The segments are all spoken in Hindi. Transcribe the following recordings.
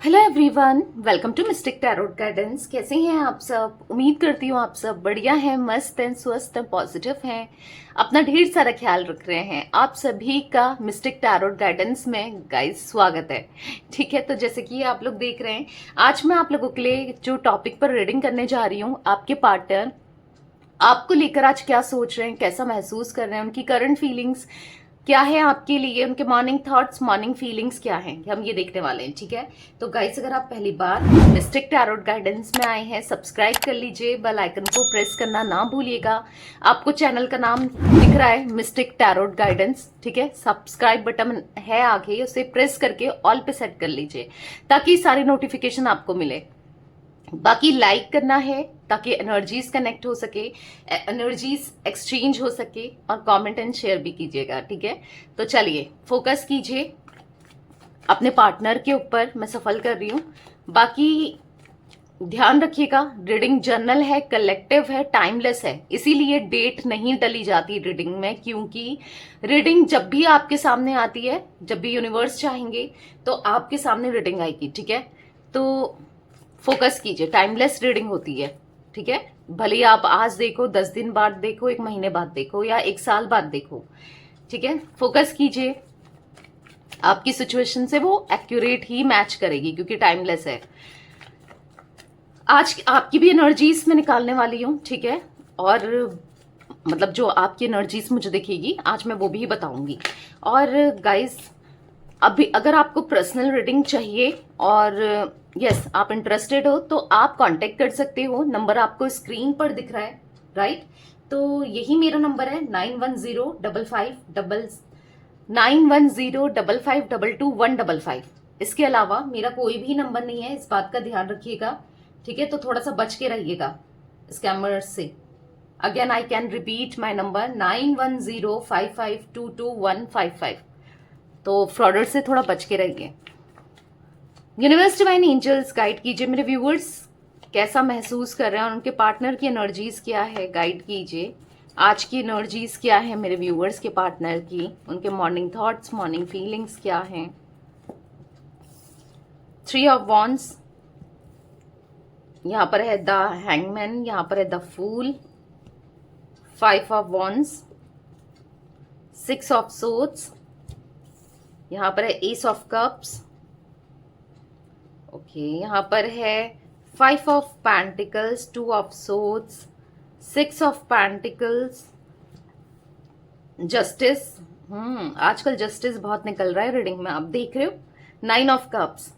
Hello everyone, welcome to Mystic Tarot Guidance. कैसे हैं आप सब? उम्मीद करती हूँ आप सब बढ़िया हैं, मस्त हैं, स्वस्थ हैं, पॉजिटिव हैं, अपना ढेर सारा ख्याल रख रहे हैं। आप सभी का मिस्टिक टैरोट गाइडेंस में गाइस स्वागत है। ठीक है, तो जैसे कि आप लोग देख रहे हैं, आज मैं आप लोगों के लिए जो टॉपिक पर रीडिंग करने जा रही हूँ, आपके पार्टनर आपको लेकर आज क्या सोच रहे हैं, कैसा महसूस कर रहे हैं, उनकी करंट फीलिंग्स क्या है आपके लिए, उनके मॉर्निंग थॉट्स, मॉर्निंग फीलिंग्स क्या हैं, हम ये देखने वाले हैं। ठीक है, तो गाइस अगर आप पहली बार मिस्टिक टैरोट गाइडेंस में आए हैं, सब्सक्राइब कर लीजिए, बेल आइकन को प्रेस करना ना भूलिएगा। आपको चैनल का नाम दिख रहा है मिस्टिक टैरोट गाइडेंस, ठीक है। सब्सक्राइब बटन है आगे, उसे प्रेस करके ऑल पे सेट कर लीजिए ताकि सारी नोटिफिकेशन आपको मिले। बाकी लाइक करना है ताकि एनर्जीज कनेक्ट हो सके, एनर्जीज एक्सचेंज हो सके, और कमेंट एंड शेयर भी कीजिएगा। ठीक है, तो चलिए फोकस कीजिए अपने पार्टनर के ऊपर। मैं सफल कर रही हूँ, बाकी ध्यान रखिएगा रीडिंग जर्नल है, कलेक्टिव है, टाइमलेस है, इसीलिए डेट नहीं डली जाती रीडिंग में, क्योंकि रीडिंग जब भी आपके सामने आती है, जब भी यूनिवर्स चाहेंगे तो आपके सामने रीडिंग आएगी। ठीक है, तो फोकस कीजिए, टाइमलेस रीडिंग होती है। ठीक है, भले आप आज देखो, 10 दिन बाद देखो, 1 महीने बाद देखो, या 1 साल बाद देखो। ठीक है, फोकस कीजिए, आपकी सिचुएशन से वो एक्यूरेट ही मैच करेगी क्योंकि टाइमलेस है। आज आपकी भी एनर्जीज में निकालने वाली हूँ। ठीक है, और मतलब जो आपकी एनर्जीज मुझे दिखेगी आज मैं वो भी बताऊंगी। और गाइस अभी अगर आपको पर्सनल रीडिंग चाहिए और यस आप इंटरेस्टेड हो तो आप कांटेक्ट कर सकते हो। नंबर आपको स्क्रीन पर दिख रहा है, राइट? तो यही मेरा नंबर है 910555222155। इसके अलावा मेरा कोई भी नंबर नहीं है, इस बात का ध्यान रखिएगा। ठीक है, तो थोड़ा सा बच के रहिएगा स्कैमर्स से। Again I can repeat my number 9105522155। तो फ्रॉडर से थोड़ा बच के रहिए। यूनिवर्स डिवाइन एंजल्स गाइड कीजिए मेरे व्यूअर्स, कैसा महसूस कर रहे हैं और उनके पार्टनर की एनर्जीज क्या है, गाइड कीजिए। आज की एनर्जीज क्या है मेरे व्यूअर्स के पार्टनर की, उनके मॉर्निंग थॉट्स, मॉर्निंग फीलिंग्स क्या हैं। 3 ऑफ वॉन्ड्स, यहां पर है द हैंगमैन, यहां पर है the fool, 5 of wands, 6 of swords, यहां पर है एस ऑफ कप्स, ओके, यहां पर है 5 of pentacles, 2 of swords, 6 of pentacles, justice. आजकल जस्टिस बहुत निकल रहा है रीडिंग में, आप देख रहे हो, 9 ऑफ कप्स।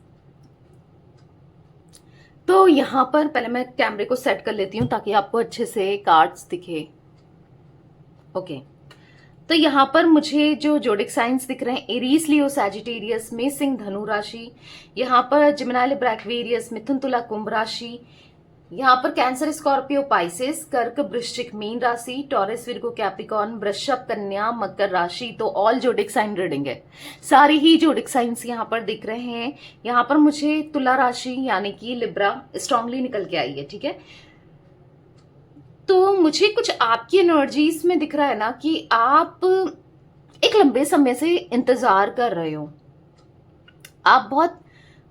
तो यहां पर पहले मैं कैमरे को सेट कर लेती हूं ताकि आपको अच्छे से कार्ड्स दिखे। ओके, तो यहाँ पर मुझे जो जोडिक साइंस दिख रहे हैं, एरीज, लियो, सैजिटेरियस, मेष, सिंह, धनु राशि, यहाँ पर जिमिनी, लिब्रा, एक्वेरियस, मिथुन, तुला, कुंभ राशि, यहाँ पर कैंसर, स्कॉर्पियो, पाइसेस, कर्क, वृश्चिक, मीन राशि, टॉरस, विर्गो, कैप्रिकॉर्न, वृषभ, कन्या, मकर राशि। तो ऑल जोडिक साइन रीडिंग है, सारी ही जोडिक साइंस यहाँ पर दिख रहे हैं। यहाँ पर मुझे तुला राशि यानी कि लिब्रा स्ट्रांगली निकल के आई है। ठीक है, तो मुझे कुछ आपकी एनर्जीज में दिख रहा है ना कि आप एक लंबे समय से इंतजार कर रहे हो। आप बहुत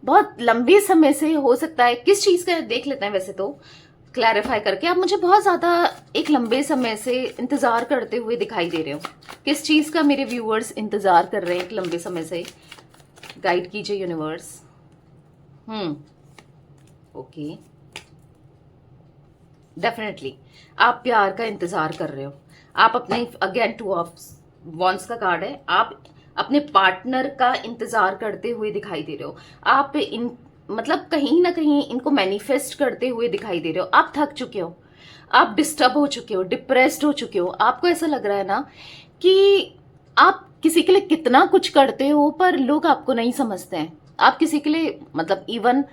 बहुत लंबे समय से, हो सकता है किस चीज का, देख लेते हैं वैसे तो क्लैरिफाई करके। आप मुझे बहुत ज्यादा एक लंबे समय से इंतजार करते हुए दिखाई दे रहे हो। किस चीज का मेरे व्यूअर्स इंतजार कर रहे हैं एक लंबे समय से? गाइड कीजिए यूनिवर्स। ओके, डेफिनेटली आप प्यार का इंतजार कर रहे हो। आप अपने, अगेन 2 ऑफ वॉन्ड्स का कार्ड है, आप अपने पार्टनर का इंतजार करते हुए दिखाई दे रहे हो। आप इन मतलब कहीं ना कहीं इनको मैनिफेस्ट करते हुए दिखाई दे रहे हो। आप थक चुके हो, आप डिस्टर्ब हो चुके हो, डिप्रेस्ड हो चुके हो। आपको ऐसा लग रहा है ना कि आप किसी के लिए कितना कुछ करते हो पर लोग आपको नहीं समझते हैं। आप किसी के लिए, मतलब इवन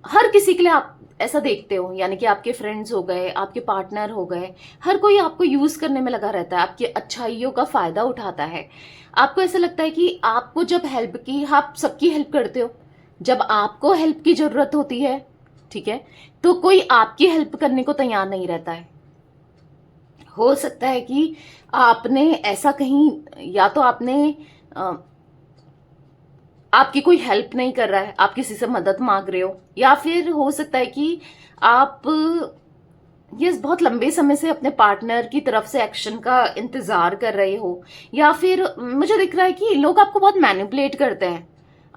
हर किसी के लिए आप ऐसा देखते हो, यानी कि आपके फ्रेंड्स हो गए, आपके पार्टनर हो गए, हर कोई आपको यूज करने में लगा रहता है, आपकी अच्छाइयों का फायदा उठाता है। आपको ऐसा लगता है कि आपको जब हेल्प की, आप सबकी हेल्प करते हो। जब आपको हेल्प की जरूरत होती है, ठीक है, तो कोई आपकी हेल्प करने को तैयार नहीं रहता है। हो सकता है कि आपने ऐसा कहीं, या तो आपने आपकी कोई हेल्प नहीं कर रहा है, आप किसी से मदद मांग रहे हो, या फिर हो सकता है कि आप ये बहुत लंबे समय से अपने पार्टनर की तरफ से एक्शन का इंतजार कर रहे हो, या फिर मुझे दिख रहा है कि लोग आपको बहुत मैनिपुलेट करते हैं,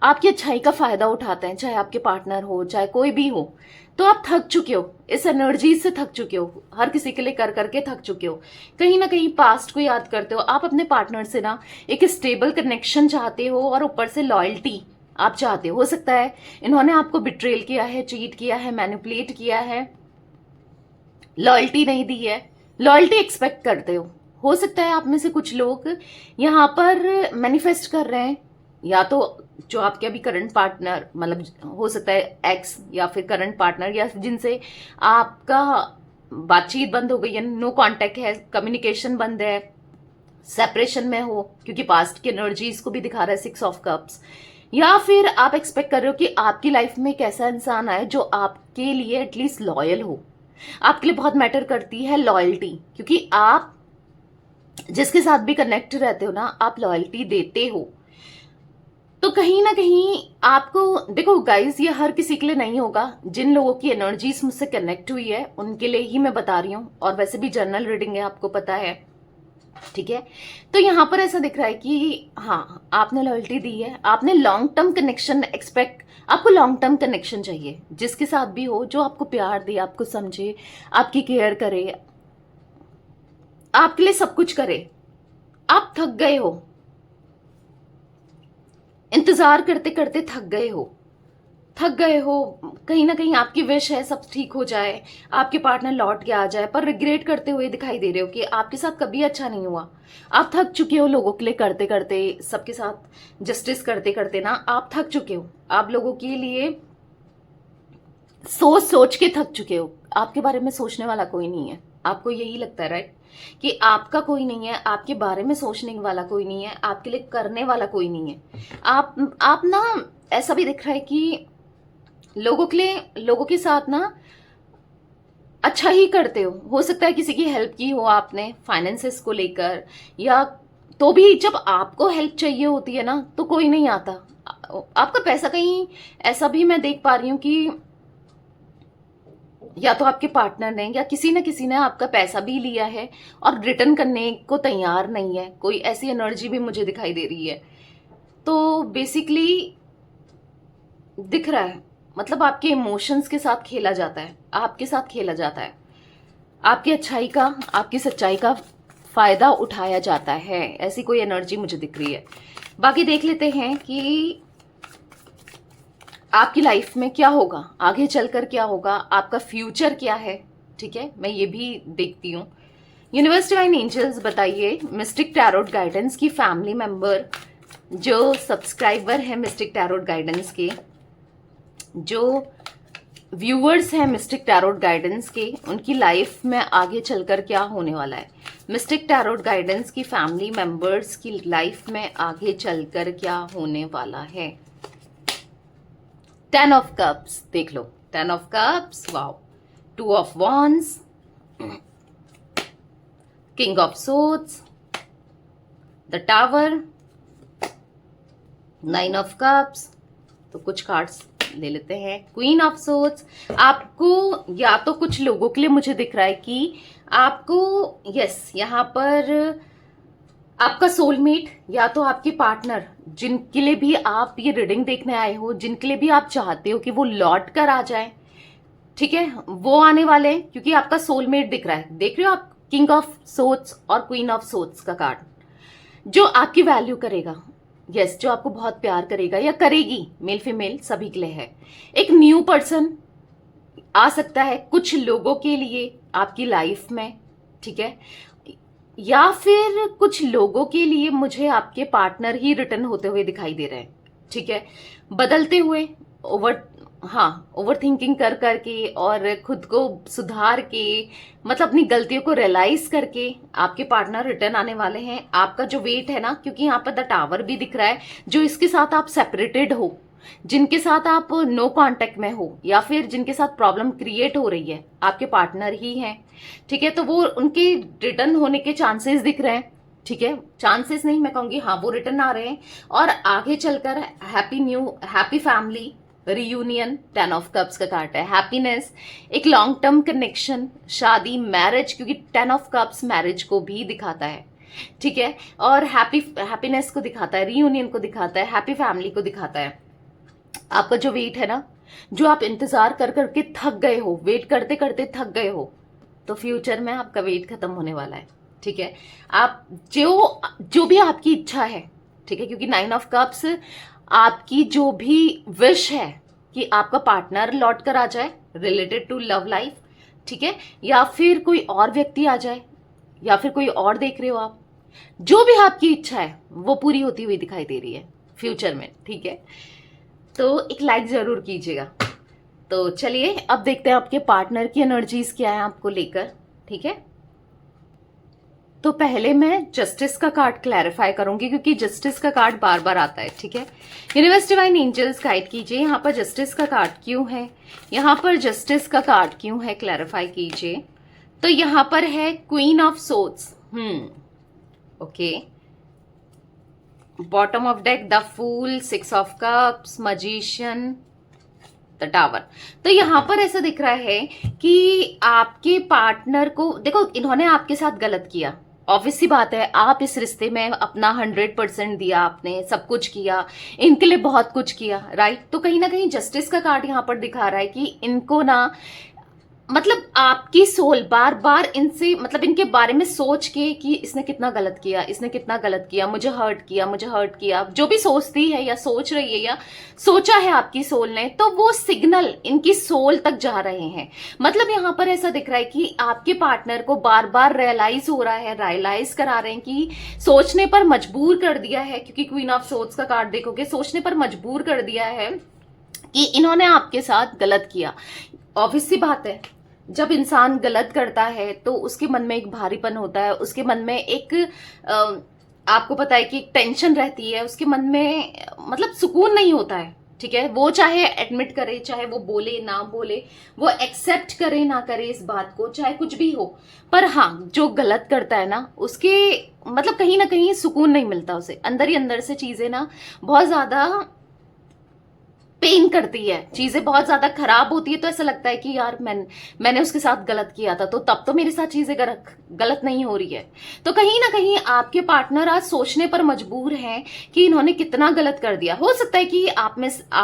आपकी अच्छाई का फायदा उठाते हैं, चाहे आपके पार्टनर हो चाहे कोई भी हो। तो आप थक चुके हो, इस एनर्जी से थक चुके हो, हर किसी के लिए कर करके थक चुके हो, कहीं ना कहीं पास्ट को याद करते हो। आप अपने पार्टनर से ना एक स्टेबल कनेक्शन चाहते हो, और ऊपर से लॉयल्टी आप चाहते हो सकता है इन्होंने आपको बिट्रेल किया है, चीट किया है, मैनिपुलेट किया है, लॉयल्टी नहीं दी है, लॉयल्टी एक्सपेक्ट करते हो सकता है आप में से कुछ लोग यहाँ पर मैनिफेस्ट कर रहे हैं, या तो जो आपके अभी करंट पार्टनर, मतलब हो सकता है एक्स या फिर करंट पार्टनर, या जिनसे आपका बातचीत बंद हो गई है, नो कांटेक्ट है, कम्युनिकेशन बंद है, सेपरेशन में हो, क्योंकि पास्ट की एनर्जीज को भी दिखा रहा है 6 ऑफ कप्स। या फिर आप एक्सपेक्ट कर रहे हो कि आपकी लाइफ में एक ऐसा इंसान आए जो आपके लिए एटलीस्ट लॉयल हो, आपके लिए बहुत मैटर करती है लॉयल्टी, क्योंकि आप जिसके साथ भी कनेक्ट रहते हो ना, आप लॉयल्टी देते हो। तो कहीं ना कहीं आपको, देखो गाइस, ये हर किसी के लिए नहीं होगा। जिन लोगों की एनर्जीज मुझसे कनेक्ट हुई है उनके लिए ही मैं बता रही हूँ, और वैसे भी जनरल रीडिंग है, आपको पता है, ठीक है। तो यहाँ पर ऐसा दिख रहा है कि हाँ, आपने लॉयल्टी दी है, आपने लॉन्ग टर्म कनेक्शन एक्सपेक्ट, आपको लॉन्ग टर्म कनेक्शन चाहिए, जिसके साथ भी हो, जो आपको प्यार दे, आपको समझे, आपकी केयर करे, आपके लिए सब कुछ करे। आप थक गए हो, इंतजार करते करते थक गए हो, कहीं ना कहीं आपकी विश है सब ठीक हो जाए, आपके पार्टनर लौट के आ जाए, पर रिग्रेट करते हुए दिखाई दे रहे हो कि आपके साथ कभी अच्छा नहीं हुआ। आप थक चुके हो लोगों के लिए करते करते, सबके साथ जस्टिस करते करते ना, आप थक चुके हो, आप लोगों के लिए सोच सोच के थक चुके हो। आपके बारे में सोचने वाला कोई नहीं है, आपको यही लगता है राइट, कि आपका कोई नहीं है, आपके बारे में सोचने वाला कोई नहीं है, आपके लिए करने वाला कोई नहीं है। आप ना, ऐसा भी दिख रहा है कि लोगों के लिए, लोगों के साथ ना अच्छा ही करते हो सकता है किसी की हेल्प की हो आपने फाइनेंसेस को लेकर, या तो भी जब आपको हेल्प चाहिए होती है ना, तो कोई नहीं आता। आपका पैसा कहीं ऐसा भी मैं देख पा रही हूँ कि या तो आपके पार्टनर ने या किसी ने आपका पैसा भी लिया है और रिटर्न करने को तैयार नहीं है, कोई ऐसी एनर्जी भी मुझे दिखाई दे रही है। तो बेसिकली दिख रहा है, मतलब आपके इमोशंस के साथ खेला जाता है, आपके साथ खेला जाता है, आपकी अच्छाई का, आपकी सच्चाई का फायदा उठाया जाता है, ऐसी कोई एनर्जी मुझे दिख रही है। बाकी देख लेते हैं कि आपकी लाइफ में क्या होगा, आगे चलकर क्या होगा, आपका फ्यूचर क्या है, ठीक है, मैं ये भी देखती हूँ। यूनिवर्स डिवाइन एंजल्स बताइए मिस्टिक टैरोट गाइडेंस की फैमिली मेंबर, जो सब्सक्राइबर है मिस्टिक टैरोट गाइडेंस के, जो व्यूअर्स हैं मिस्टिक टैरोट गाइडेंस के, उनकी लाइफ में आगे चलकर क्या होने वाला है। मिस्टिक टैरोट गाइडेंस की फैमिली मेंबर्स की लाइफ में आगे चलकर क्या होने वाला है। 10 ऑफ कप्स देख लो, 10 of cups, wow, 2 of wands, king of swords, the tower, 9 of cups. तो कुछ कार्ड्स ले लेते हैं। क्वीन ऑफ सोर्ड्स, आपको या तो कुछ लोगों के लिए मुझे दिख रहा है कि आपको, यस, यहाँ पर आपका सोलमेट या तो आपके पार्टनर, जिनके लिए भी आप ये रीडिंग देखने आए हो, जिनके लिए भी आप चाहते हो कि वो लौट कर आ जाए, ठीक है, वो आने वाले हैं, क्योंकि आपका सोलमेट दिख रहा है। देख रहे हो आप, किंग ऑफ सोर्ड्स और क्वीन ऑफ सोर्ड्स का कार्ड, जो आपकी वैल्यू करेगा, यस, जो आपको बहुत प्यार करेगा या करेगी, मेल फीमेल सभी के लिए है। एक न्यू पर्सन आ सकता है कुछ लोगों के लिए आपकी लाइफ में, ठीक है, या फिर कुछ लोगों के लिए मुझे आपके पार्टनर ही रिटर्न होते हुए दिखाई दे रहे हैं, ठीक है, बदलते हुए, ओवर थिंकिंग कर करके और खुद को सुधार के, मतलब अपनी गलतियों को रियलाइज करके आपके पार्टनर रिटर्न आने वाले हैं। आपका जो वेट है ना, क्योंकि यहाँ पर द टावर भी दिख रहा है, जो इसके साथ आप सेपरेटेड हो, जिनके साथ आप नो कांटेक्ट में हो, या फिर जिनके साथ प्रॉब्लम क्रिएट हो रही है, आपके पार्टनर ही हैं, ठीक है, तो वो उनके रिटर्न होने के चांसेस दिख रहे हैं, ठीक है, चांसेस नहीं, मैं कहूंगी हाँ वो रिटर्न आ रहे हैं। और आगे चलकर happy family reunion, 10 of cups का कार्ड है, हैप्पीनेस, एक लॉन्ग टर्म कनेक्शन, शादी, मैरिज, क्योंकि 10 ऑफ कप्स मैरिज को भी दिखाता है, ठीक है, और हैप्पीनेस को दिखाता है, रियूनियन को दिखाता है, हैप्पी फैमिली को दिखाता है। आपका जो वेट है ना, जो आप इंतजार कर करके थक गए हो, वेट करते करते थक गए हो, तो फ्यूचर में आपका वेट खत्म होने वाला है, ठीक है। आप जो भी आपकी इच्छा है, ठीक है, क्योंकि 9 ऑफ कप्स आपकी जो भी विश है कि आपका पार्टनर लौट कर आ जाए रिलेटेड टू लव लाइफ, ठीक है, या फिर कोई और व्यक्ति आ जाए, या फिर कोई और देख रहे हो आप, जो भी आपकी इच्छा है वो पूरी होती हुई दिखाई दे रही है फ्यूचर में, ठीक है। तो एक लाइक जरूर कीजिएगा। तो चलिए अब देखते हैं आपके पार्टनर की एनर्जीज क्या है आपको लेकर, ठीक है। तो पहले मैं जस्टिस का कार्ड क्लैरिफाई करूंगी, क्योंकि जस्टिस का कार्ड बार बार आता है, ठीक है। यूनिवर्स डिवाइन एंजल्स गाइड कीजिए, यहाँ पर जस्टिस का कार्ड क्यों है, यहाँ पर जस्टिस का कार्ड क्यों है, क्लैरिफाई कीजिए। तो यहाँ पर है queen of swords, okay, bottom of deck the fool, 6 of cups, magician, the tower. तो यहाँ पर ऐसा दिख रहा है कि आपके पार्टनर को, देखो इन्होंने आपके साथ गलत किया, ऑब्वियस सी बात है, आप इस रिश्ते में अपना 100% दिया, आपने सब कुछ किया, इनके लिए बहुत कुछ किया, राइट। तो कहीं ना कहीं जस्टिस का कार्ड यहाँ पर दिखा रहा है कि इनको ना, मतलब आपकी सोल बार बार इनसे, मतलब इनके बारे में सोच के कि इसने कितना गलत किया, इसने कितना गलत किया, मुझे हर्ट किया, जो भी सोचती है या सोच रही है या सोचा है आपकी सोल ने, तो वो सिग्नल इनकी सोल तक जा रहे हैं। मतलब यहाँ पर ऐसा दिख रहा है कि आपके पार्टनर को बार बार रियलाइज हो रहा है, रियलाइज करा रहे हैं कि सोचने पर मजबूर कर दिया है, क्योंकि क्वीन ऑफ सोर्ड्स का कार्ड देखोगे, सोचने पर मजबूर कर दिया है कि इन्होंने आपके साथ गलत किया। ऑब्वियस सी बात है, जब इंसान गलत करता है तो उसके मन में एक भारीपन होता है, उसके मन में एक आपको पता है कि एक टेंशन रहती है, उसके मन में मतलब सुकून नहीं होता है, ठीक है। वो चाहे एडमिट करे, चाहे वो बोले ना बोले, वो एक्सेप्ट करे ना करे इस बात को, चाहे कुछ भी हो, पर हाँ जो गलत करता है ना, उसके मतलब कहीं ना कहीं सुकून नहीं मिलता उसे, अंदर ही अंदर से चीजें ना बहुत ज्यादा पेन करती है, चीजें बहुत ज्यादा खराब होती है। तो ऐसा लगता है कि यार मैंने उसके साथ गलत किया था, तो तब तो मेरे साथ चीजें गलत नहीं हो रही है। तो कहीं ना कहीं आपके पार्टनर आज सोचने पर मजबूर हैं कि इन्होंने कितना गलत कर दिया। हो सकता है कि आप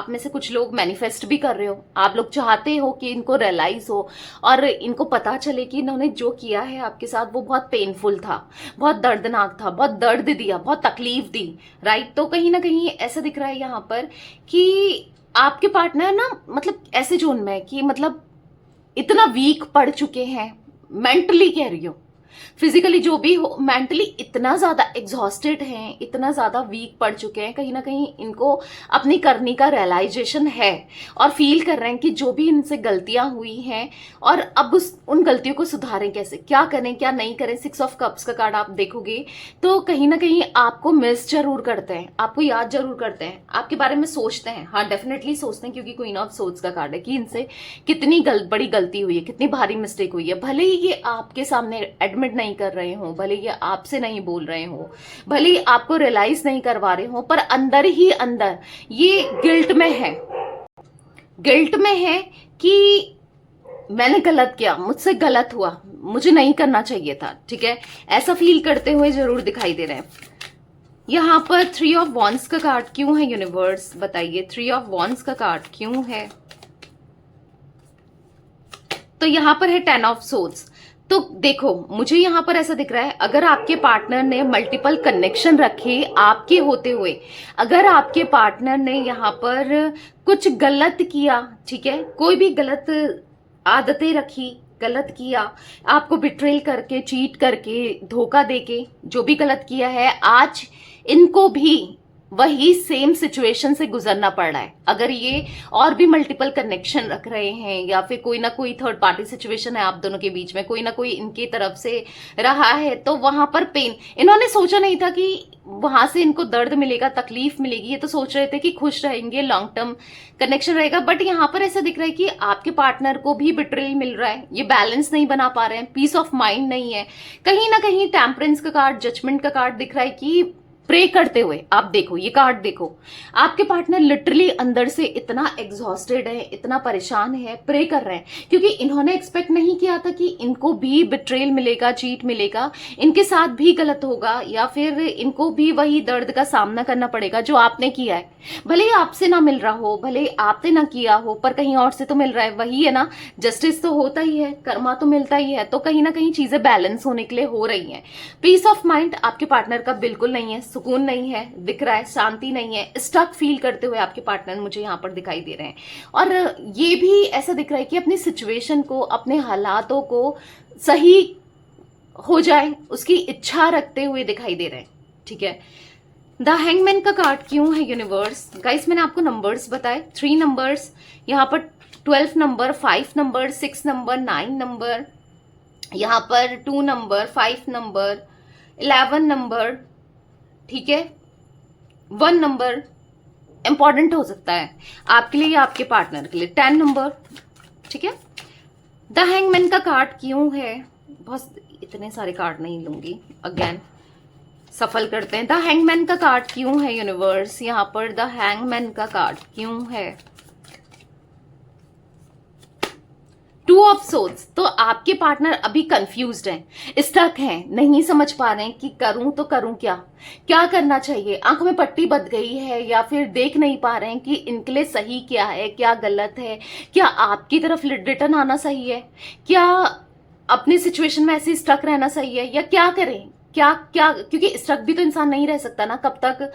में से कुछ लोग मैनिफेस्ट भी कर रहे हो, आप लोग चाहते हो कि इनको रियलाइज हो और इनको पता चले कि इन्होंने जो किया है आपके साथ वो बहुत पेनफुल था, बहुत दर्दनाक था, बहुत दर्द दिया, बहुत तकलीफ दी, राइट। तो कहीं ना कहीं ऐसा दिख रहा है यहाँ पर कि आपके पार्टनर ना, मतलब ऐसे जोन में है कि मतलब इतना वीक पड़ चुके हैं, मेंटली कह रही हूं, फिजिकली जो भी हो, मेंटली इतना ज्यादा एग्जॉस्टेड हैं, इतना ज्यादा वीक पड़ चुके हैं, कहीं ना कहीं इनको अपनी करनी का रियलाइजेशन है और फील कर रहे हैं कि जो भी इनसे गलतियां हुई हैं और अब उन गलतियों को सुधारें, कैसे, क्या करें क्या नहीं करें। 6 ऑफ कप्स का कार्ड आप देखोगे तो कहीं ना कहीं आपको मिस जरूर करते हैं, आपको याद जरूर करते हैं, आपके बारे में सोचते हैं, हाँ डेफिनेटली सोचते हैं, क्योंकि क्वीन ऑफ सोर्ड्स का कार्ड है कि इनसे कितनी बड़ी गलती हुई है, कितनी भारी मिस्टेक हुई है। भले ही ये आपके सामने एडमिट नहीं कर रहे हो, भले ये आपसे नहीं बोल रहे हो, भले ही आपको रियलाइज नहीं करवा रहे हो, पर अंदर ही अंदर ये गिल्ट में है कि मैंने गलत किया, मुझसे गलत हुआ, मुझे नहीं करना चाहिए था, ठीक है, ऐसा फील करते हुए जरूर दिखाई दे रहे हैं। यहां पर 3 ऑफ वॉन्ड्स का कार्ड क्यों है, यूनिवर्स बताइए, 3 ऑफ वॉन्ड्स का कार्ड क्यों है। तो यहां पर है 10 ऑफ सोर्ड्स। तो देखो मुझे यहां पर ऐसा दिख रहा है, अगर आपके पार्टनर ने मल्टीपल कनेक्शन रखे आपके होते हुए, अगर आपके पार्टनर ने यहां पर कुछ गलत किया, ठीक है, कोई भी गलत आदतें रखी, गलत किया, आपको बिट्रेल करके, चीट करके, धोखा देके, जो भी गलत किया है, आज इनको भी वही सेम सिचुएशन से गुजरना पड़ रहा है। अगर ये और भी मल्टीपल कनेक्शन रख रहे हैं या फिर कोई ना कोई थर्ड पार्टी सिचुएशन है आप दोनों के बीच में, कोई ना कोई इनकी तरफ से रहा है, तो वहां पर पेन, इन्होंने सोचा नहीं था कि वहां से इनको दर्द मिलेगा, तकलीफ मिलेगी। ये तो सोच रहे थे कि खुश रहेंगे, लॉन्ग टर्म कनेक्शन रहेगा। बट यहाँ पर ऐसा दिख रहा है कि आपके पार्टनर को भी बिट्रेयल मिल रहा है, ये बैलेंस नहीं बना पा रहे हैं, पीस ऑफ माइंड नहीं है। कहीं ना कहीं टेम्परेंस का कार्ड, जजमेंट का कार्ड दिख रहा है कि प्रे करते हुए आप देखो, ये कार्ड देखो, आपके पार्टनर लिटरली अंदर से इतना एग्जॉस्टेड है, इतना परेशान है, प्रे कर रहे हैं, क्योंकि इन्होंने एक्सपेक्ट नहीं किया था कि इनको भी बिट्रेल मिलेगा, चीट मिलेगा, इनके साथ भी गलत होगा, या फिर इनको भी वही दर्द का सामना करना पड़ेगा जो आपने किया है। भले ही आपसे ना मिल रहा हो, भले ही आपने ना किया हो, पर कहीं और से तो मिल रहा है। वही है ना, जस्टिस तो होता ही है, कर्मा तो मिलता ही है, तो कहीं ना कहीं चीजें बैलेंस होने के लिए हो रही हैं। पीस ऑफ माइंड आपके पार्टनर का बिल्कुल नहीं है, सुकून नहीं है, दिख रहा है, शांति नहीं है, स्टक फील करते हुए आपके पार्टनर मुझे यहाँ पर दिखाई दे रहे हैं। और ये भी ऐसा दिख रहा है कि अपनी सिचुएशन को, अपने हालातों को सही हो जाए उसकी इच्छा रखते हुए दिखाई दे रहे हैं। ठीक है, द हैंगमैन का कार्ड क्यों है यूनिवर्स? गाइस मैंने आपको नंबर्स बताए, 3 नंबर्स, यहाँ पर 12 नंबर, 5 नंबर, 6 नंबर, 9 नंबर, यहाँ पर 2 नंबर, 5 नंबर, 11 नंबर, ठीक है, 1 नंबर इंपॉर्टेंट हो सकता है आपके लिए या आपके पार्टनर के लिए, 10 नंबर। ठीक है, द हैंगमैन का कार्ड क्यों है? बहुत इतने सारे कार्ड नहीं लूंगी, अगेन सफल करते हैं। द हैंगमैन का कार्ड क्यों है यूनिवर्स? यहाँ पर द हैंगमैन का कार्ड क्यों है? 2 ऑफ सोर्ड्स। तो आपके पार्टनर अभी कंफ्यूज्ड हैं, स्टक हैं, नहीं समझ पा रहे हैं कि करूं तो करूं क्या, क्या करना चाहिए, आंखों में पट्टी बंध गई है, या फिर देख नहीं पा रहे हैं कि इनके लिए सही क्या है, क्या गलत है, क्या आपकी तरफ रिटर्न आना सही है, क्या अपनी सिचुएशन में ऐसे स्टक रहना सही है, या क्या करें, क्या क्या, क्योंकि स्टक भी तो इंसान नहीं रह सकता ना, कब तक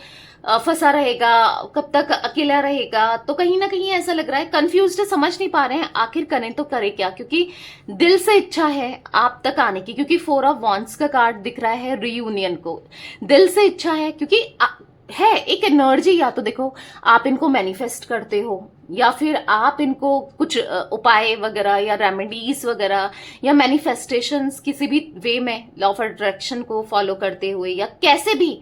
फंसा रहेगा, कब तक अकेला रहेगा। तो कहीं ना कहीं ऐसा लग रहा है कंफ्यूज्ड है, समझ नहीं पा रहे हैं आखिर करें तो करें क्या, क्योंकि दिल से इच्छा है आप तक आने की, क्योंकि 4 ऑफ वॉन्ड्स का कार्ड दिख रहा है रियूनियन को, दिल से इच्छा है, क्योंकि है एक एनर्जी। या तो देखो आप इनको मैनिफेस्ट करते हो, या फिर आप इनको कुछ उपाय वगैरह या रेमेडीज वगैरह या मैनिफेस्टेशंस किसी भी वे में लॉ ऑफ अट्रैक्शन को फॉलो करते हुए, या कैसे भी,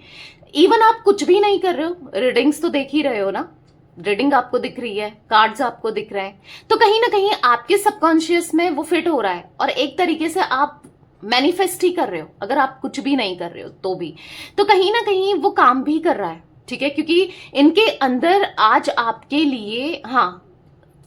इवन आप कुछ भी नहीं कर रहे हो, रीडिंग्स तो देख ही रहे हो ना, रीडिंग आपको दिख रही है, कार्ड्स आपको दिख रहे हैं, तो कहीं ना कहीं आपके सबकॉन्शियस में वो फिट हो रहा है, और एक तरीके से आप मैनिफेस्ट ही कर रहे हो, अगर आप कुछ भी नहीं कर रहे हो तो भी, तो कहीं ना कहीं वो काम भी कर रहा है। ठीक है, क्योंकि इनके अंदर आज आपके लिए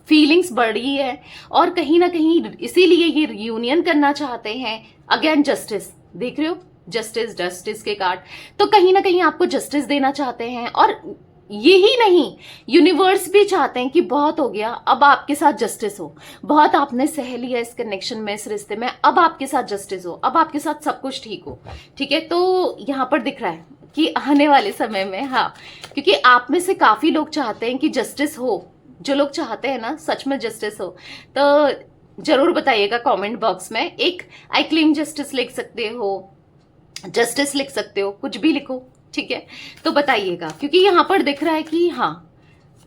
फीलिंग्स बढ़ी है, और कहीं ना कहीं इसीलिए ये रियूनियन करना चाहते हैं। अगेन जस्टिस देख रहे हो, जस्टिस, जस्टिस के कार्ड, तो कहीं ना कहीं आपको जस्टिस देना चाहते हैं। और यही नहीं, यूनिवर्स भी चाहते हैं कि बहुत हो गया, अब आपके साथ जस्टिस हो, बहुत आपने सह लिया इस कनेक्शन में, इस रिश्ते में, अब आपके साथ जस्टिस हो, अब आपके साथ सब कुछ ठीक हो। ठीक है, तो यहाँ पर दिख रहा है कि आने वाले समय में, क्योंकि आप में से काफी लोग चाहते हैं कि जस्टिस हो, जो लोग चाहते हैं ना सच में जस्टिस हो, तो जरूर बताइएगा कमेंट बॉक्स में। एक आई क्लेम जस्टिस लिख सकते हो, जस्टिस लिख सकते हो, कुछ भी लिखो, ठीक है, तो बताइएगा, क्योंकि यहाँ पर दिख रहा है कि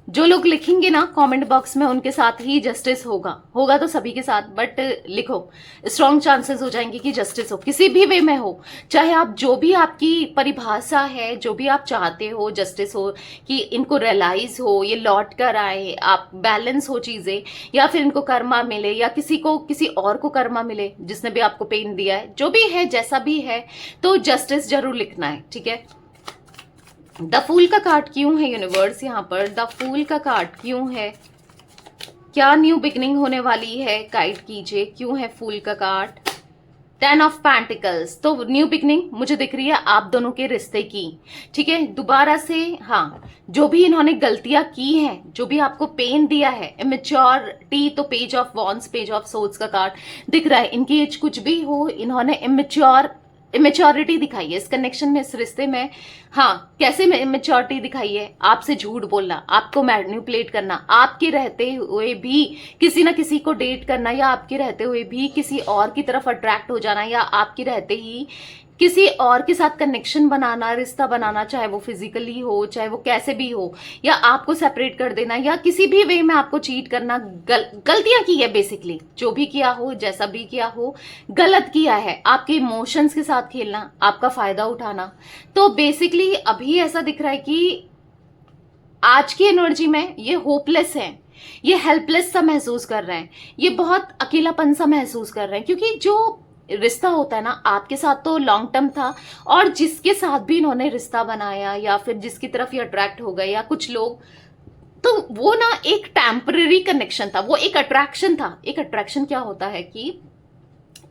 जो लोग लिखेंगे ना कमेंट बॉक्स में उनके साथ ही जस्टिस होगा तो सभी के साथ, बट लिखो, स्ट्रॉन्ग चांसेस हो जाएंगे कि जस्टिस हो, किसी भी वे में हो, चाहे आप जो भी आपकी परिभाषा है, जो भी आप चाहते हो जस्टिस हो, कि इनको रियलाइज हो, ये लौट कर आए, आप बैलेंस हो चीजें, या फिर इनको कर्मा मिले, या किसी और को कर्मा मिले जिसने भी आपको पेन दिया है, जो भी है, जैसा भी है, तो जस्टिस जरूर लिखना है। ठीक है, द फूल का कार्ड क्यों है यूनिवर्स? यहाँ पर द फूल का कार्ड क्यों है? क्या न्यू बिगनिंग होने वाली है? गाइड कीजिए, क्यों है फूल का कार्ड? 10 ऑफ पेंटिकल्स, तो न्यू बिगनिंग मुझे दिख रही है आप दोनों के रिश्ते की। ठीक है, दोबारा से जो भी इन्होंने गलतियां की हैं, जो भी आपको पेन दिया है, इमेच्योरिटी, तो page of wands, page of swords का कार्ड दिख रहा है। इनकी एज कुछ भी हो, इन्होंने इमेच्योरिटी दिखाई है इस कनेक्शन में, इस रिश्ते में। कैसे इमेच्योरिटी दिखाई है? आपसे झूठ बोलना, आपको मैनिपुलेट करना, आपके रहते हुए भी किसी ना किसी को डेट करना, या आपके रहते हुए भी किसी और की तरफ अट्रैक्ट हो जाना, या आपके रहते ही किसी और के साथ कनेक्शन बनाना, रिश्ता बनाना, चाहे वो फिजिकली हो, चाहे वो कैसे भी हो, या आपको सेपरेट कर देना, या किसी भी वे में आपको चीट करना, गलतियां की है बेसिकली, जो भी किया हो, जैसा भी किया हो, गलत किया है। आपके इमोशंस के साथ खेलना, आपका फायदा उठाना। तो बेसिकली अभी ऐसा दिख रहा है कि आज की एनर्जी में ये होपलेस है, ये हेल्पलेस सा महसूस कर रहे हैं, ये बहुत अकेलापन सा महसूस कर रहे हैं, क्योंकि जो रिश्ता होता है ना, आपके साथ तो लॉन्ग टर्म था, और जिसके साथ भी इन्होंने रिश्ता बनाया या फिर जिसकी तरफ ये अट्रैक्ट हो गए या कुछ लोग, तो वो ना एक टेम्पररी कनेक्शन था, वो एक अट्रैक्शन था। एक अट्रैक्शन क्या होता है कि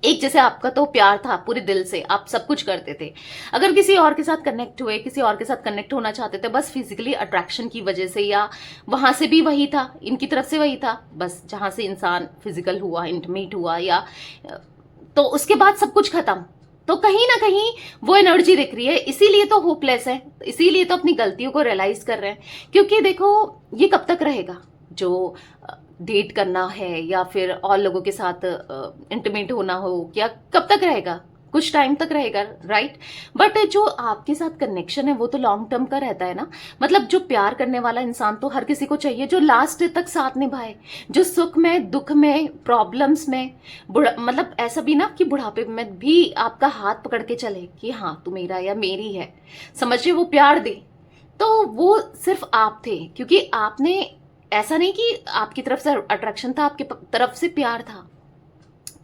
एक जैसे आपका तो प्यार था पूरे दिल से, आप सब कुछ करते थे। अगर किसी और के साथ कनेक्ट हुए, किसी और के साथ कनेक्ट होना चाहते थे, बस फिजिकली अट्रैक्शन की वजह से, या वहां से भी वही था, इनकी तरफ से वही था, बस जहां से इंसान फिजिकल हुआ, इंटीमेट हुआ, या तो उसके बाद सब कुछ खत्म। तो कहीं ना कहीं वो एनर्जी दिख रही है, इसीलिए तो होपलेस है, इसीलिए तो अपनी गलतियों को रियलाइज कर रहे हैं। क्योंकि देखो, ये कब तक रहेगा जो डेट करना है या फिर और लोगों के साथ इंटीमेट होना हो, क्या कब तक रहेगा? कुछ टाइम तक रहेगा, राइट? बट जो आपके साथ कनेक्शन है वो तो लॉन्ग टर्म का रहता है ना। मतलब जो प्यार करने वाला इंसान तो हर किसी को चाहिए जो लास्ट तक साथ निभाए, जो सुख में, दुख में, प्रॉब्लम्स में, मतलब ऐसा भी ना कि बुढ़ापे में भी आपका हाथ पकड़ के चले कि हाँ तू मेरा या मेरी है, समझिए, वो प्यार दे। तो वो सिर्फ आप थे, क्योंकि आपने, ऐसा नहीं कि आपकी तरफ से अट्रैक्शन था, आपकी तरफ से प्यार था,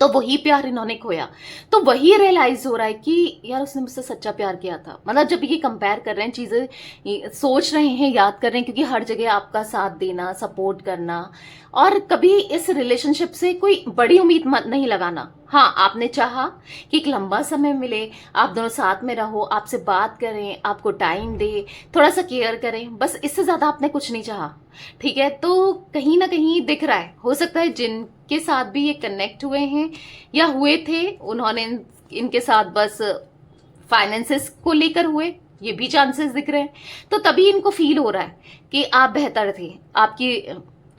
तो वही प्यार इन्होंने खोया। तो वही रियलाइज हो रहा है कि यार उसने मुझसे सच्चा प्यार किया था। मतलब जब ये कंपेयर कर रहे हैं चीजें, सोच रहे हैं, याद कर रहे हैं, क्योंकि हर जगह आपका साथ देना, सपोर्ट करना, और कभी इस रिलेशनशिप से कोई बड़ी उम्मीद मत नहीं लगाना। हाँ, आपने चाहा कि एक लंबा समय मिले, आप दोनों साथ में रहो, आपसे बात करें, आपको टाइम दे, थोड़ा सा केयर करें, बस इससे ज्यादा आपने कुछ नहीं चाहा। ठीक है, तो कहीं ना कहीं दिख रहा है, हो सकता है जिनके साथ भी ये कनेक्ट हुए हैं या हुए थे, उन्होंने इनके साथ बस फाइनेंसेस को लेकर हुए, ये भी चांसेस दिख रहे हैं। तो तभी इनको फील हो रहा है कि आप बेहतर थे, आपकी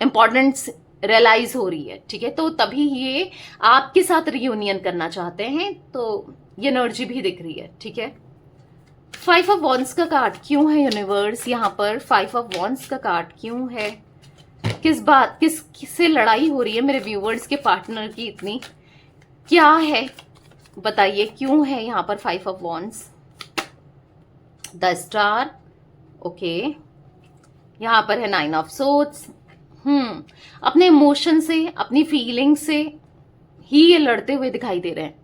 इंपॉर्टेंस रियलाइज हो रही है। ठीक है, तो तभी ये आपके साथ रियूनियन करना चाहते हैं, तो ये एनर्जी भी दिख रही है। ठीक है, 5 ऑफ वॉन्ड्स का कार्ड क्यों है यूनिवर्स यहाँ पर? 5 ऑफ वॉन्ड्स का कार्ड क्यों है? किस बात, किससे लड़ाई हो रही है मेरे व्यूवर्स के पार्टनर की इतनी? क्या है बताइए, क्यों है यहाँ पर 5 of wands? The star, okay, यहाँ पर है 9 ऑफ सोर्ड्स। अपने इमोशन से, अपनी फीलिंग से ही ये लड़ते हुए दिखाई दे रहे हैं,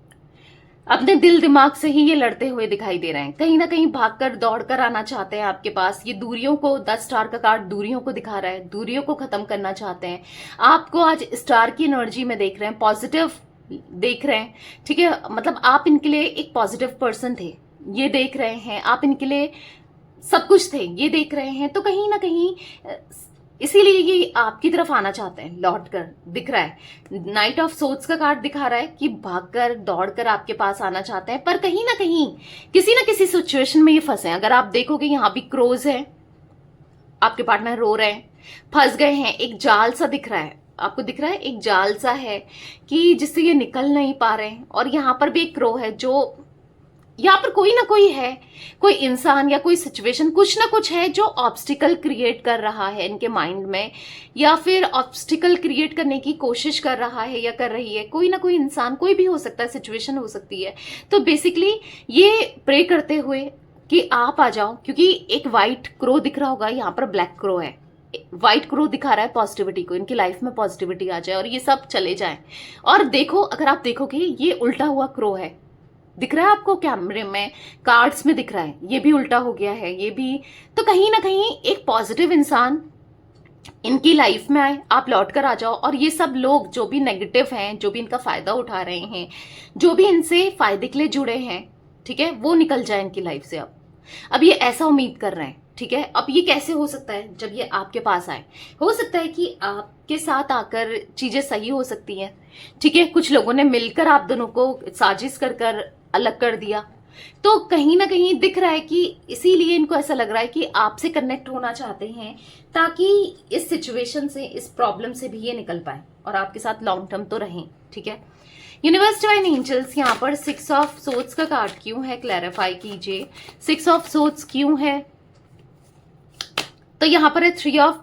अपने दिल दिमाग से ही ये लड़ते हुए दिखाई दे रहे हैं। कहीं ना कहीं भागकर दौड़कर आना चाहते हैं आपके पास। ये दूरियों को, 10 स्टार का कार्ड दूरियों को दिखा रहा है, दूरियों को खत्म करना चाहते हैं। आपको आज स्टार की एनर्जी में देख रहे हैं, पॉजिटिव देख रहे हैं। ठीक है, मतलब आप इनके लिए एक पॉजिटिव पर्सन थे, ये देख रहे हैं, आप इनके लिए सब कुछ थे, ये देख रहे हैं। तो कहीं ना कहीं इसीलिए ये आपकी तरफ आना चाहते हैं, लौट कर दिख रहा है। नाइट ऑफ सोर्ड्स का कार्ड दिखा रहा है कि भागकर दौड़कर आपके पास आना चाहते हैं, पर कहीं ना किसी सिचुएशन में ये फंसे हैं। अगर आप देखोगे यहाँ भी क्रोज है, आपके पार्टनर रो रहे हैं, फंस गए हैं, एक जाल सा दिख रहा है, आपको दिख रहा है एक जाल सा है कि जिससे ये निकल नहीं पा रहे हैं। और यहाँ पर भी एक क्रो है, जो यहाँ पर कोई ना कोई है, कोई इंसान या कोई सिचुएशन, कुछ ना कुछ है जो ऑब्स्टिकल क्रिएट कर रहा है इनके माइंड में, या फिर ऑब्स्टिकल क्रिएट करने की कोशिश कर रहा है या कर रही है। कोई ना कोई इंसान, कोई भी हो सकता है, सिचुएशन हो सकती है। तो बेसिकली ये प्रे करते हुए कि आप आ जाओ, क्योंकि एक व्हाइट क्रो दिख रहा होगा, यहाँ पर ब्लैक क्रो है। व्हाइट क्रो दिखा रहा है पॉजिटिविटी को, इनकी लाइफ में पॉजिटिविटी आ जाए और ये सब चले जाए। और देखो, अगर आप देखोगे ये उल्टा हुआ क्रो है, दिख रहा है आपको कैमरे में, कार्ड्स में दिख रहा है, ये भी उल्टा हो गया है, ये भी। तो कहीं ना कहीं एक पॉजिटिव इंसान इनकी लाइफ में आए, आप लौट कर आ जाओ, और ये सब लोग जो भी नेगेटिव हैं, जो भी इनका फायदा उठा रहे हैं, जो भी इनसे फायदे के लिए जुड़े हैं, ठीक है, वो निकल जाए इनकी लाइफ से। अब ये ऐसा उम्मीद कर रहे हैं। ठीक है, अब ये कैसे हो सकता है? जब ये आपके पास आए, हो सकता है कि आपके साथ आकर चीजें सही हो सकती हैं। ठीक है, कुछ लोगों ने मिलकर आप दोनों को साजिश कर अलग कर दिया, तो कहीं ना कहीं दिख रहा है कि इसीलिए इनको ऐसा लग रहा है कि आपसे कनेक्ट होना चाहते हैं, ताकि इस सिचुएशन से, इस प्रॉब्लम से भी ये निकल पाए और आपके साथ लॉन्ग टर्म तो रहें। ठीक है, यूनिवर्स डिवाइन एंजल्स, यहाँ पर 6 ऑफ सोर्ड्स का कार्ड क्यों है, क्लैरिफाई कीजिए। 6 ऑफ सोर्ड्स क्यों है? तो यहाँ पर है 3 ऑफ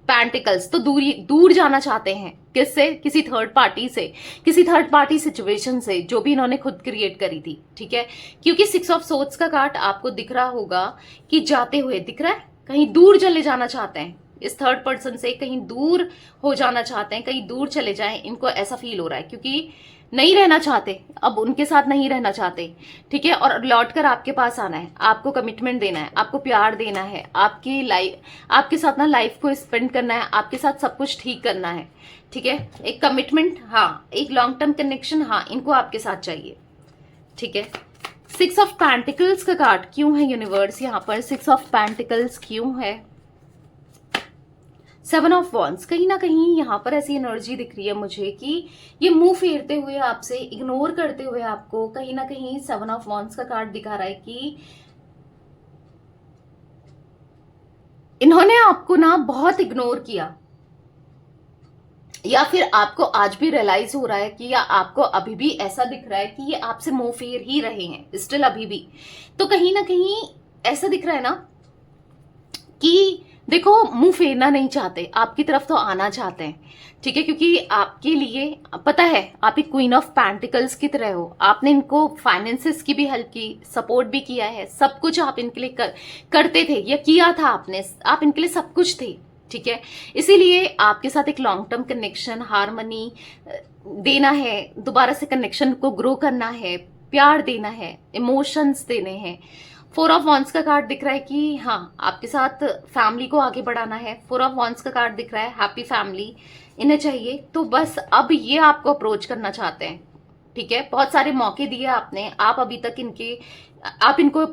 पेंटिकल्स। तो दूर जाना चाहते हैं किससे? किसी थर्ड पार्टी से, किसी थर्ड पार्टी सिचुएशन से जो भी इन्होंने खुद क्रिएट करी थी। ठीक है, क्योंकि 6 ऑफ सोर्ड्स का कार्ड आपको दिख रहा होगा कि जाते हुए दिख रहा है, कहीं दूर चले जाना चाहते हैं, इस थर्ड पर्सन से कहीं दूर हो जाना चाहते हैं, कहीं दूर चले जाएं, इनको ऐसा फील हो रहा है, क्योंकि नहीं रहना चाहते, अब उनके साथ नहीं रहना चाहते। ठीक है, और लौट कर आपके पास आना है, आपको कमिटमेंट देना है, आपको प्यार देना है, आपकी लाइफ, आपके साथ ना लाइफ को स्पेंड करना है, आपके साथ सब कुछ ठीक करना है। ठीक है, एक कमिटमेंट, हाँ, एक लॉन्ग टर्म कनेक्शन, हाँ, इनको आपके साथ चाहिए। ठीक है, 6 ऑफ पेंटिकल्स का कार्ड क्यों है यूनिवर्स? यहाँ पर 6 ऑफ पेंटिकल्स क्यों है? 7 ऑफ वॉन्ड्स, कहीं ना कहीं यहाँ पर ऐसी एनर्जी दिख रही है मुझे कि ये मुंह फेरते हुए आपसे, इग्नोर करते हुए आपको, कहीं ना कहीं 7 ऑफ वॉन्ड्स का कार्ड दिखा रहा है कि इन्होंने आपको ना बहुत इग्नोर किया, या फिर आपको आज भी रियलाइज हो रहा है कि, या आपको अभी भी ऐसा दिख रहा है कि ये आपसे मुंह फेर ही रहे हैं स्टिल अभी भी। तो कहीं ना कहीं ऐसा दिख रहा है ना कि देखो, मुंह फेरना नहीं चाहते, आपकी तरफ तो आना चाहते हैं। ठीक है, क्योंकि आपके लिए पता है आप एक क्वीन ऑफ पेंटिकल्स की तरह हो, आपने इनको फाइनेंसेस की भी हेल्प की, सपोर्ट भी किया है, सब कुछ आप इनके लिए करते थे, या किया था आपने, आप इनके लिए सब कुछ थे। ठीक है, इसीलिए आपके साथ एक लॉन्ग टर्म कनेक्शन, हार्मनी देना है, दोबारा से कनेक्शन को ग्रो करना है, प्यार देना है, इमोशंस देने हैं। 4 ऑफ वॉन्ड्स का कार्ड दिख रहा है कि हाँ, आपके साथ फैमिली को आगे बढ़ाना है। 4 ऑफ वॉन्ड्स का कार्ड दिख रहा है, हैप्पी फैमिली इन्हें चाहिए। तो बस अब ये आपको अप्रोच करना चाहते हैं। ठीक है, बहुत सारे मौके दिए आपने, आप अभी तक आप इनको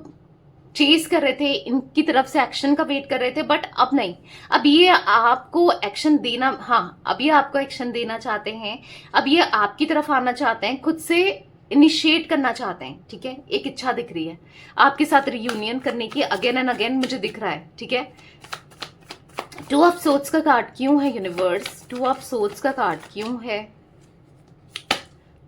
चेज कर रहे थे, इनकी तरफ से एक्शन का वेट कर रहे थे, बट अब नहीं, अब ये आपको एक्शन देना, हाँ, अब ये आपको एक्शन देना चाहते हैं, अब ये आपकी तरफ आना चाहते हैं, खुद से इनिशिएट करना चाहते हैं। ठीक है, एक इच्छा दिख रही है आपके साथ रियूनियन करने की, अगेन एंड अगेन मुझे दिख रहा है। ठीक है, 2 ऑफ सोर्ड्स का कार्ड क्यों है यूनिवर्स? 2 ऑफ सोर्ड्स का कार्ड क्यों है?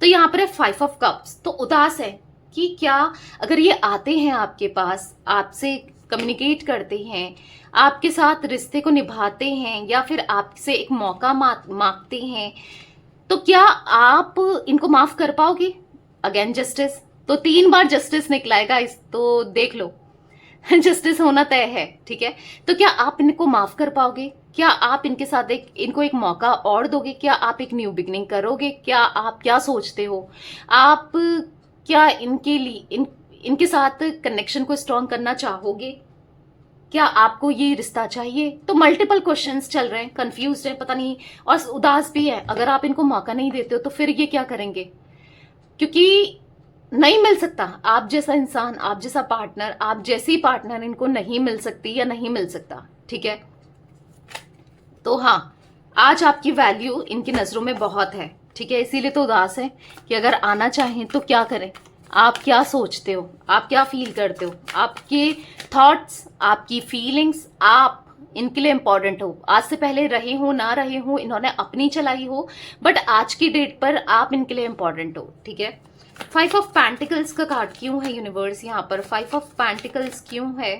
तो यहाँ पर है 5 ऑफ कप्स। तो उदास है कि क्या अगर ये आते हैं आपके पास, आपसे कम्युनिकेट करते हैं, आपके साथ रिश्ते को निभाते हैं, या फिर आपसे एक मौका मांगते हैं, तो क्या आप इनको माफ कर पाओगे? अगेन जस्टिस, तो 3 बार जस्टिस निकला है गाइस, तो देख लो जस्टिस होना तय है। ठीक है, तो क्या आप इनको माफ कर पाओगे? क्या आप इनके साथ इनको एक मौका और दोगे? क्या आप एक न्यू बिगनिंग करोगे? क्या आप क्या सोचते हो? आप क्या इनके लिए इनके साथ कनेक्शन को स्ट्रॉन्ग करना चाहोगे? क्या आपको ये रिश्ता चाहिए? तो मल्टीपल क्वेश्चंस चल रहे हैं, कंफ्यूज है, पता नहीं, और उदास भी है। अगर आप इनको मौका नहीं देते हो तो फिर ये क्या करेंगे? क्योंकि नहीं मिल सकता आप जैसा इंसान, आप जैसा पार्टनर, आप जैसी पार्टनर इनको नहीं मिल सकती या नहीं मिल सकता। ठीक है, तो हाँ, आज आपकी वैल्यू इनकी नजरों में बहुत है। ठीक है, इसीलिए तो उदास है कि अगर आना चाहें तो क्या करें। आप क्या सोचते हो, आप क्या फील करते हो, आपके थॉट्स, आपकी फीलिंग्स, आप इनके लिए इंपॉर्टेंट हो। आज से पहले रहे हो ना रहे हो, इन्होंने अपनी चलाई हो, बट आज की डेट पर आप इनके लिए इंपॉर्टेंट हो। ठीक है, 5 ऑफ पेंटिकल्स का कार्ड क्यों है यूनिवर्स? यहाँ पर 5 ऑफ पेंटिकल्स क्यों है?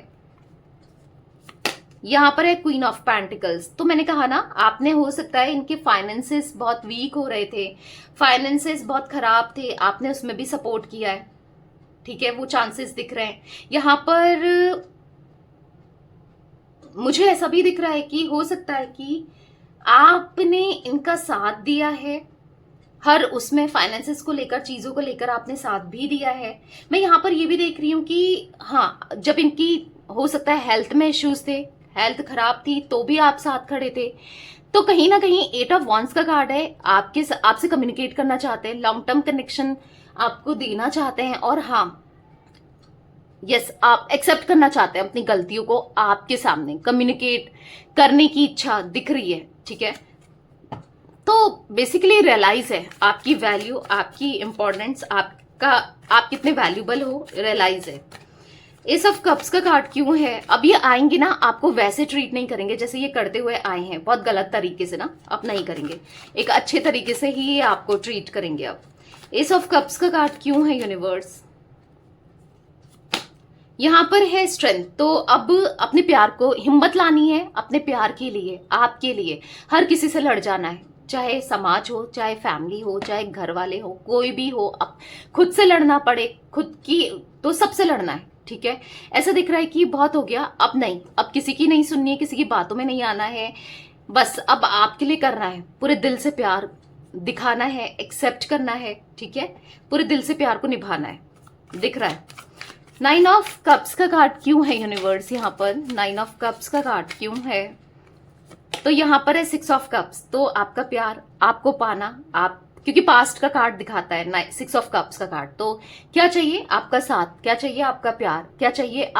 यहाँ पर है क्वीन ऑफ पेंटिकल्स। तो मैंने कहा ना, आपने, हो सकता है इनके फाइनेंसेस बहुत वीक हो रहे थे, फाइनेंसेस बहुत खराब थे, आपने उसमें भी सपोर्ट किया है। ठीक है, वो चांसेस दिख रहे हैं। यहाँ पर मुझे ऐसा भी दिख रहा है कि हो सकता है कि आपने इनका साथ दिया है, हर उसमें फाइनेंसेस को लेकर, चीजों को लेकर आपने साथ भी दिया है। मैं यहाँ पर ये भी देख रही हूँ कि हाँ, जब इनकी हो सकता है हेल्थ में इश्यूज थे, हेल्थ खराब थी, तो भी आप साथ खड़े थे। तो कहीं ना कहीं 8 ऑफ वॉन्ड्स का कार्ड है, आपसे कम्युनिकेट करना चाहते हैं, लॉन्ग टर्म कनेक्शन आपको देना चाहते हैं, और हाँ, यस, आप एक्सेप्ट करना चाहते हैं अपनी गलतियों को, आपके सामने कम्युनिकेट करने की इच्छा दिख रही है। ठीक है, तो बेसिकली रियलाइज है आपकी वैल्यू, आपकी इंपॉर्टेंस, आप आपका आप कितने वैल्यूबल हो रियलाइज है। एस ऑफ कप्स का कार्ड क्यों है? अब ये आएंगे ना, आपको वैसे ट्रीट नहीं करेंगे जैसे ये करते हुए आए हैं, बहुत गलत तरीके से ना, अब नहीं करेंगे, एक अच्छे तरीके से ही ये आपको ट्रीट करेंगे। अब एस ऑफ कप्स का कार्ड क्यों है यूनिवर्स? यहाँ पर है स्ट्रेंथ। तो अब अपने प्यार को हिम्मत लानी है, अपने प्यार के लिए, आपके लिए हर किसी से लड़ जाना है, चाहे समाज हो, चाहे फैमिली हो, चाहे घर वाले हो, कोई भी हो। अब खुद से लड़ना पड़े, खुद की तो सबसे लड़ना है, ठीक है। ऐसा दिख रहा है कि बहुत हो गया, अब नहीं, अब किसी की नहीं सुननी है, किसी की बातों में नहीं आना है, बस अब आपके लिए करना है, पूरे दिल से प्यार दिखाना है, एक्सेप्ट करना है, ठीक है, पूरे दिल से प्यार को निभाना है, दिख रहा है। 9 ऑफ कप्स का कार्ड क्यों है यूनिवर्स? यहाँ पर 9 ऑफ कप्स का कार्ड क्यों है? तो यहाँ पर है 6 ऑफ कप्स। तो आपका प्यार, आपको पाना, आप क्योंकि पास्ट का कार्ड दिखाता है 6 ऑफ कप्स का कार्ड। तो क्या चाहिए? आपका साथ, क्या चाहिए? आपका प्यार, क्या चाहिए?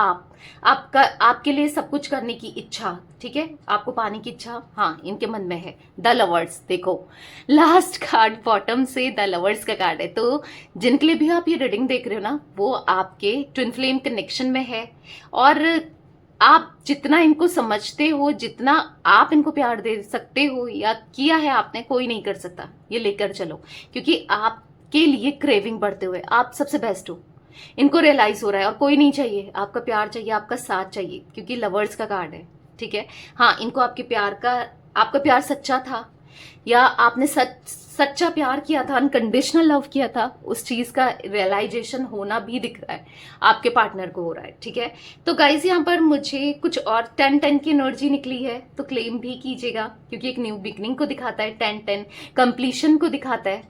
आपका आपके लिए सब कुछ करने की इच्छा, ठीक है, आपको पाने की इच्छा, हाँ, इनके मन में है। द लवर्स, देखो लास्ट कार्ड बॉटम से द लवर्स का कार्ड है। तो जिनके लिए भी आप ये रीडिंग देख रहे हो ना, वो आपके ट्विन फ्लेम कनेक्शन में है, और आप जितना इनको समझते हो, जितना आप इनको प्यार दे सकते हो या किया है आपने, कोई नहीं कर सकता। ये लेकर चलो, क्योंकि आपके लिए क्रेविंग बढ़ते हुए आप सबसे बेस्ट हो, इनको रियलाइज हो रहा है, और कोई नहीं चाहिए, आपका प्यार चाहिए, आपका साथ चाहिए, क्योंकि लवर्स का कार्ड है, ठीक है। हाँ, इनको आपका प्यार सच्चा था, या आपने सच्चा प्यार किया था, अनकंडीशनल लव किया था, उस चीज का रियलाइजेशन होना भी दिख रहा है, आपके पार्टनर को हो रहा है, ठीक है। तो गाइज यहाँ पर मुझे कुछ और 10-10 की एनर्जी निकली है, तो क्लेम भी कीजिएगा, क्योंकि एक न्यू बिगनिंग को दिखाता है, 10-10 कंप्लीशन को दिखाता है,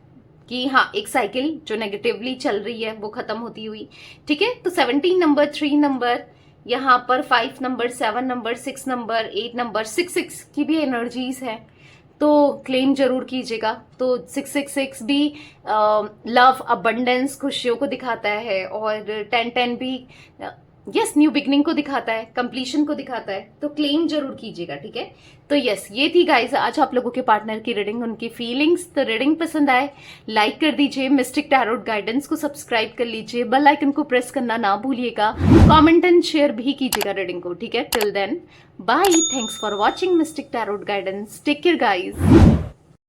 कि हाँ, एक साइकिल जो नेगेटिवली चल रही है वो खत्म होती हुई, ठीक है। तो 17 नंबर, 3 नंबर, यहाँ पर 5 नंबर, 7 नंबर, 6 नंबर, 8 नंबर, 6 की भी एनर्जीज है, तो क्लेम जरूर कीजिएगा। तो 666 भी लव, अबंडेंस, खुशियों को दिखाता है, और 10-10 भी यस न्यू बिगनिंग को दिखाता है, कंप्लीशन को दिखाता है, तो क्लेम जरूर कीजिएगा, ठीक है। तो यस, ये थी गाइज आज आप लोगों के पार्टनर की रीडिंग, उनकी फीलिंग्स। तो रीडिंग पसंद आए लाइक कर दीजिए, मिस्टिक टैरोट गाइडेंस को सब्सक्राइब कर लीजिए, बेल आइकन को प्रेस करना ना भूलिएगा, कमेंट एंड शेयर भी कीजिएगा रीडिंग को, ठीक है। Till then bye, thanks for watching Mystic Tarot Guidance, take care guys.